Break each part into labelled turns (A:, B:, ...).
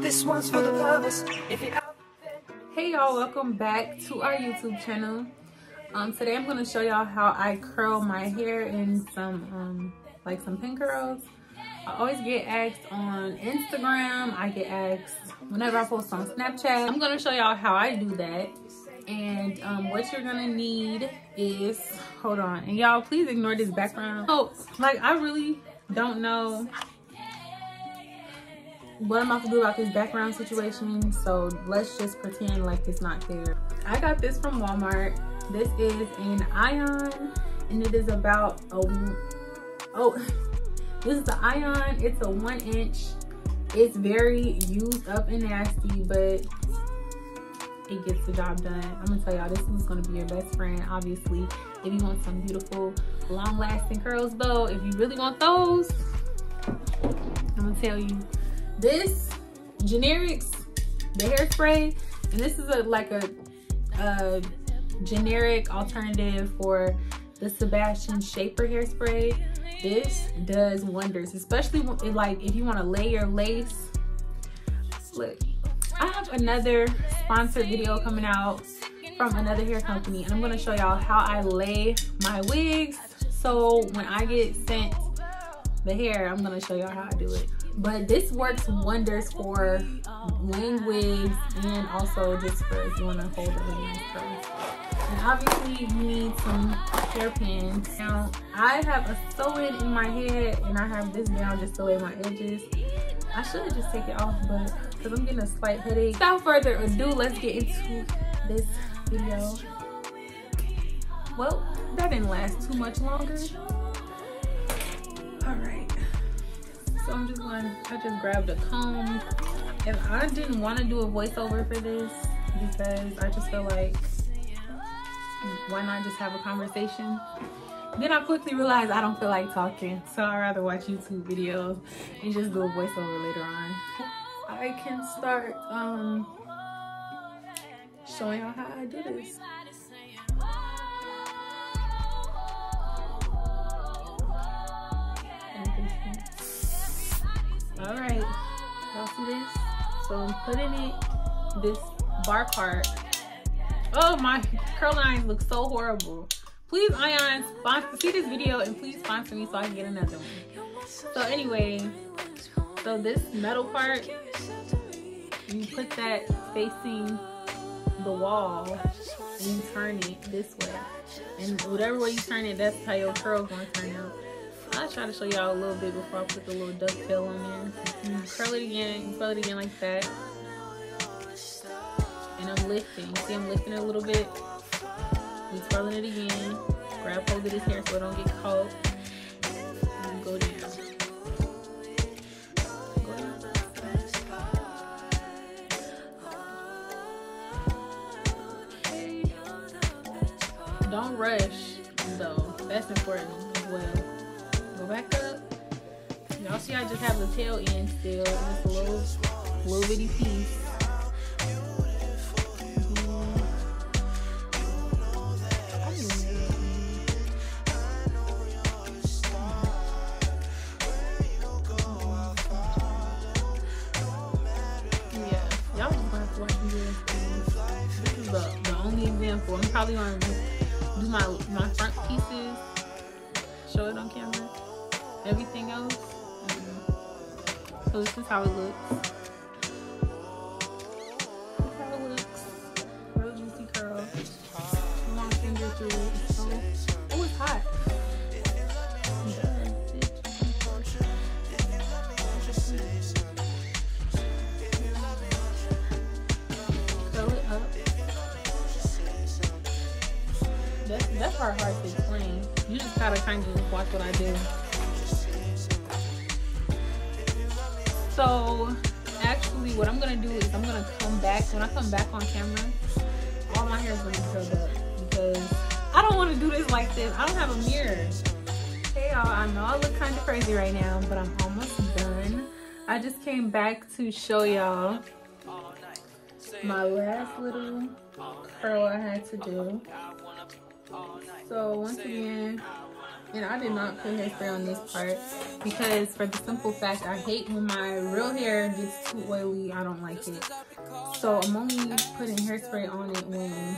A: This one's for the lovers.
B: Hey y'all, welcome back to our YouTube channel. Today I'm going to show y'all how I curl my hair in some pin curls. I always get asked on Instagram. I get asked whenever I post on Snapchat. I'm going to show y'all how I do that. And what you're going to need is, hold on, and y'all please ignore this background. Oh, like I really don't know what I'm about to do about this background situation, so let's just pretend like it's not there. I got this from Walmart. This is an iron, and it is about this is the iron. It's a 1 inch. It's very used up and nasty, but it gets the job done. I'm gonna tell y'all, this is gonna be your best friend, obviously, if you want some beautiful long-lasting curls. Though if you really want those, I'm gonna tell you, this Generics, the hairspray, and this is a generic alternative for the Sebastian Shaper hairspray. This does wonders, especially if you want to lay your lace. Look, I have another sponsored video coming out from another hair company, and I'm going to show y'all how I lay my wigs. So when I get sent the hair, I'm going to show y'all how I do it. But this works wonders for laying wigs, and also just for if you want to hold a really nice curl. And obviously you need some hairpins. Now I have a sew-in in my head, and I have this down just to lay my edges. I should just take it off, but because I'm getting a slight headache. Without further ado, let's get into this video. Well, that didn't last too much longer. All right. So I just grabbed a comb, and I didn't want to do a voiceover for this because I just feel like, why not just have a conversation? Then I quickly realized I don't feel like talking, so I'd rather watch YouTube videos and just do a voiceover later on. I can start showing y'all how I do this. All right, y'all see this? So I'm putting it, this bar part. Oh, my curl irons look so horrible. Please, Ion, see this video and please sponsor me so I can get another one. So anyway, so this metal part, you put that facing the wall and you turn it this way. And whatever way you turn it, that's how your curl's gonna turn out. I'll try to show y'all a little bit before I put the little dovetail on there. You curl it again, you curl it again like that. And I'm lifting. See, I'm lifting it a little bit. I'm twirling it again. Grab hold of this hair so it don't get caught. And go down. Okay. Don't rush, though. That's important as well. Go back up. Y'all see I just have the tail end still. Just a little bitty piece. This is the only example. I'm probably going to do my front pieces, show it on camera. Everything else. So this is how it looks. This is how it looks. Real juicy curl. Long finger through it. So, oh, it's hot. That part hard to explain. You just gotta kind of watch what I do. So actually what I'm gonna do is I'm gonna come back. When I come back on camera, all my hair is gonna be curled up because I don't want to do this like this. I don't have a mirror. Hey y'all, I know I look kind of crazy right now, but I'm almost done. I just came back to show y'all my last little curl I had to do. So once again, And I did not put hairspray on this part because for the simple fact I hate when my real hair gets too oily. I don't like it. So I'm only putting hairspray on it when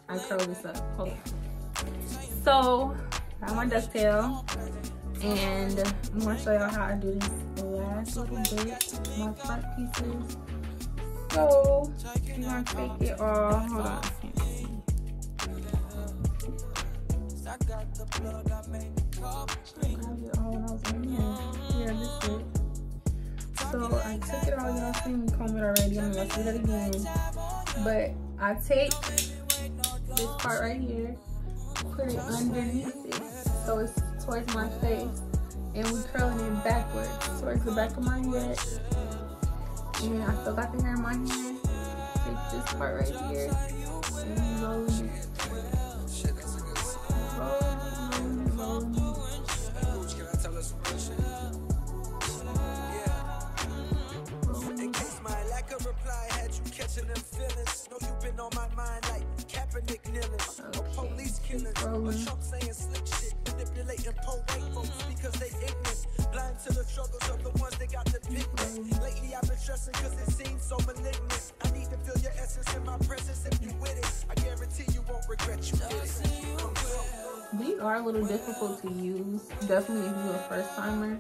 B: I curl this up. Hold on. So I have my ducktail, and I'm gonna show y'all how I do this last little bit, my front pieces. So you're gonna take it all. Hold on. So I took it all, y'all seen me comb it already. I'm gonna do that again. But I take this part right here, put it underneath it so it's towards my face, and we curling it backwards towards the back of my head. And I still got the hair in my hand. Take this part right here and roll it.
A: Lately I've been stressing cause it seems so malignant. I need to feel your essence in my presence. If you with it, I guarantee you won't regret you did it.
B: These are a little difficult to use, definitely if you're a first timer.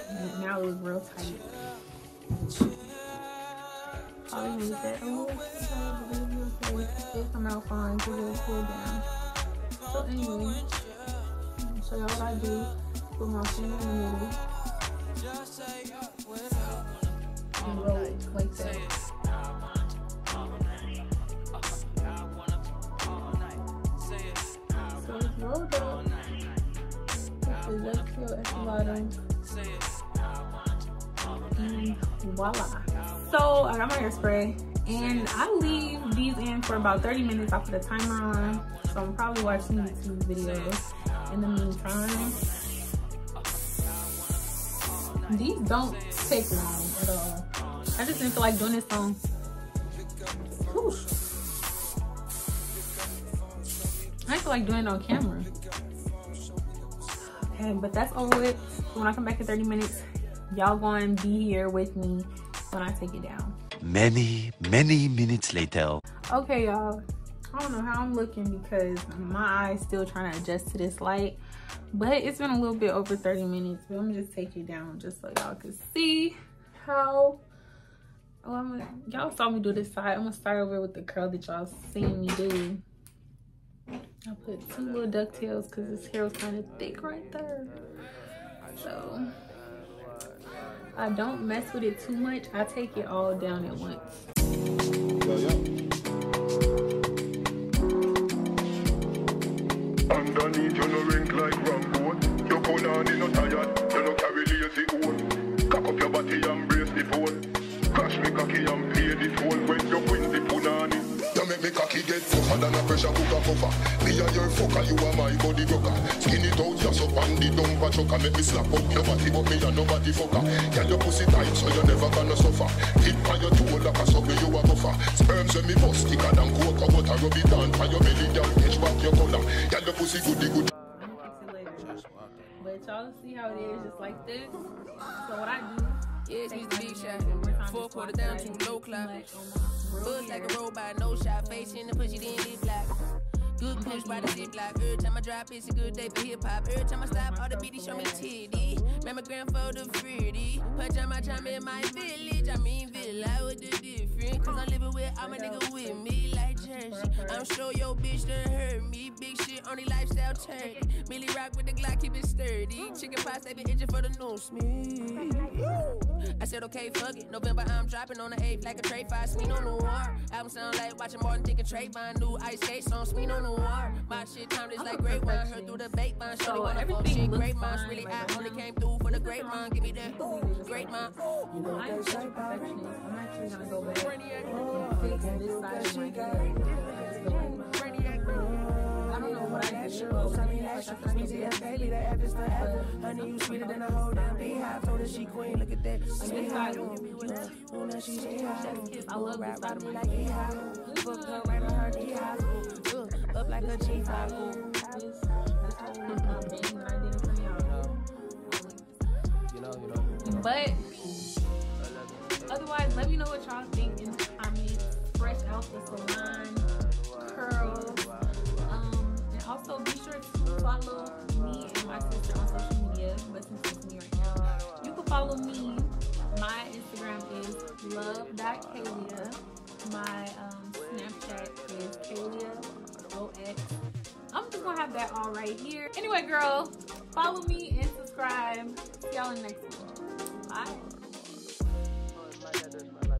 B: And now it looks real tight. I'll use that. Oh, it'll come out fine because it'll cool down. So anyway, I'll show y'all what I do. Put my finger in the middle. And roll it like that. So it's rolled up. Put the ducktail at the bottom. And voila. So I got my hairspray, and I leave these in for about 30 minutes. I put a timer on, so I'm probably watching YouTube videos in the meantime. These don't take long at all. I just didn't feel like doing this song. Whew. I feel like doing it on camera. Okay, but that's over with. When I come back in 30 minutes, y'all going to be here with me when I take it down.
C: Many minutes later.
B: Okay, y'all. I don't know how I'm looking because my eye's still trying to adjust to this light. But it's been a little bit over 30 minutes. But I'm going to just take it down just so y'all can see how... Oh, y'all saw me do this side. I'm going to start over with the curl that y'all seen me do. I put 2 little ducktails because this hair was kind of thick right there. So... I don't mess with it too much. I take it all down at once.
D: Underneath you no rink like Rambo. You put on you no tired. You no carry lazy old. Cock up your body and brace the phone. Crash me cocky and pay the phone when you win the punani. You make me cocky get tougher than a pressure cooker cover. Me a your fucker, you are my body rocker. Skin it out, just up on the dumper chucker. Make me slap up your body, but me a nobody fucker. Girl, your pussy tight, so you never gonna suffer. Hit by your toe like a sucker, you a buffer. Sperms when me bust, thicker than cocoa butter. Rub it down by your belly, girl, catch back your collar. Girl, your pussy goody good.
B: But y'all see how it is, just like this. So what I do,
E: yeah, it's big shot. 4 quarter down to low clock. Buzz like a robot, no shot. Face in the push it in lip black. Good push by the zip block. Every time I drop, it's a good day for hip hop. Every time I stop, all the beaties show me titty. Mammogram for the fruity. Pajama time in my village. I mean villa with the different. Cause I'm living with all my niggas with me like Jersey. I'm sure your bitch done heard me. Big shit on the lifestyle turkey. Millie rock with the Glock, keep it sturdy. Chicken pies, they be itching for the news. I said okay, fuck it. November, I'm dropping on the 8th like a tray 5. Sweet on the war. Album sound like watching Martin thinking Trayvon. New ice skate song, sweet on the war. My shit timed is like great wine. Heard through the bake vine. Shorty wanna fuck shit. Great minds really out. Only came through for the great mind. Give me that great mind.
B: I'm such a perfectionist. I'm actually gonna go back and fix this side of my hair. I don't know what I did.
E: Honey, you sweeter than a whole damn beehive. Told her she queen. Look at that.
B: This side, I love this side of my hair.
E: Fuck her right on her knee. Up like a G5.
B: this whole thing that I did in front of y'all.
E: You know.
B: But otherwise, let me know what y'all think in the comments. Fresh out the salon, curls. And also be sure to follow me and my sister on social media. But since it's me right now, you can follow me. My Instagram is love.kaylia. My Snapchat is kayliaox. I'm just gonna have that all right here. Anyway, girl, follow me and subscribe. See y'all in the next one. Bye.